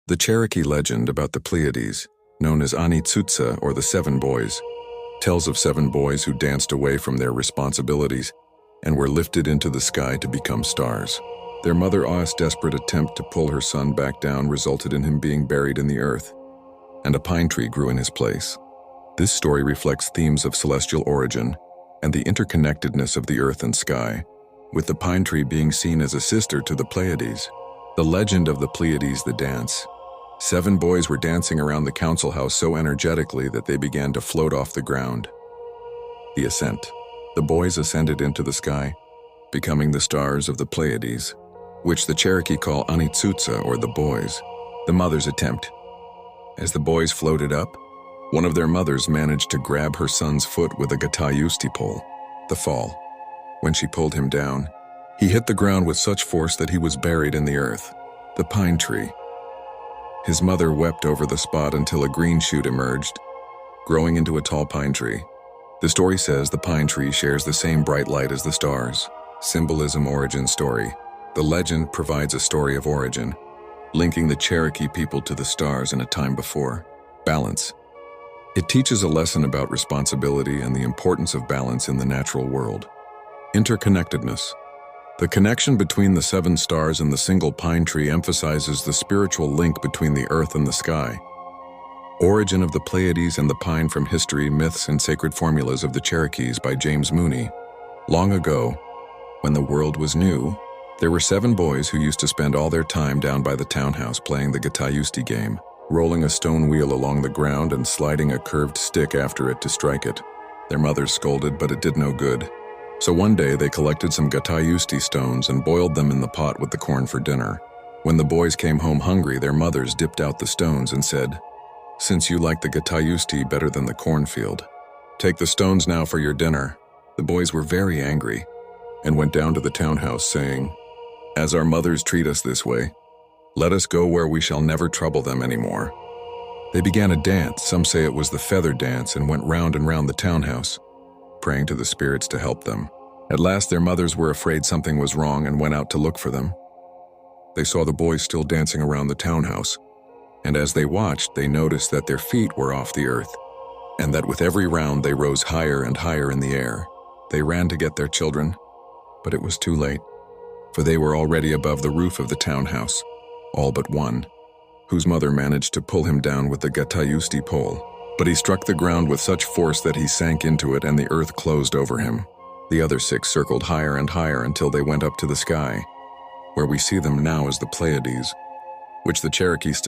The Cherokee legend about the Pleiades, known as Tsu'Tsa or the Seven Boys, tells of 7 boys who danced away from their responsibilities and were lifted into the sky to become stars. Their mother Ah's desperate attempt to pull her son back down resulted in him being buried in the earth, and a pine tree grew in his place. This story reflects themes of celestial origin and the interconnectedness of the earth and sky, with the pine tree being seen as a sister to the Pleiades. The legend of the Pleiades, the dance. 7 boys were dancing around the council house so energetically that they began to float off the ground. The ascent. The boys ascended into the sky, becoming the stars of the Pleiades, which the Cherokee call Tsu'Tsa or the boys. The mother's attempt. As the boys floated up, one of their mothers managed to grab her son's foot with a gatayusti pole. The fall. When she pulled him down, he hit the ground with such force that he was buried in the earth. The pine tree. His mother wept over the spot until a green shoot emerged, growing into a tall pine tree. The story says the pine tree shares the same bright light as the stars. Symbolism, origin story. The legend provides a story of origin, linking the Cherokee people to the stars in a time before. Balance. It teaches a lesson about responsibility and the importance of balance in the natural world. Interconnectedness. The connection between the 7 stars and the single pine tree emphasizes the spiritual link between the earth and the sky. Origin of the Pleiades and the Pine from History, Myths, and Sacred Formulas of the Cherokees by James Mooney. Long ago, when the world was new, there were 7 boys who used to spend all their time down by the townhouse playing the gatayusti game, rolling a stone wheel along the ground and sliding a curved stick after it to strike it. Their mothers scolded, but it did no good. So one day they collected some gatayusti stones and boiled them in the pot with the corn for dinner. When the boys came home hungry, their mothers dipped out the stones and said, "Since you like the gatayusti better than the cornfield, take the stones now for your dinner." The boys were very angry and went down to the townhouse saying, "As our mothers treat us this way, let us go where we shall never trouble them anymore." They began a dance, some say it was the feather dance, and went round and round the townhouse, praying to the spirits to help them. At last their mothers were afraid something was wrong and went out to look for them. They saw the boys still dancing around the townhouse, and as they watched, they noticed that their feet were off the earth, and that with every round they rose higher and higher in the air. They ran to get their children, but it was too late, for they were already above the roof of the townhouse, all but one, whose mother managed to pull him down with the gatayusti pole. But he struck the ground with such force that he sank into it and the earth closed over him. The other 6 circled higher and higher until they went up to the sky, where we see them now as the Pleiades, which the Cherokee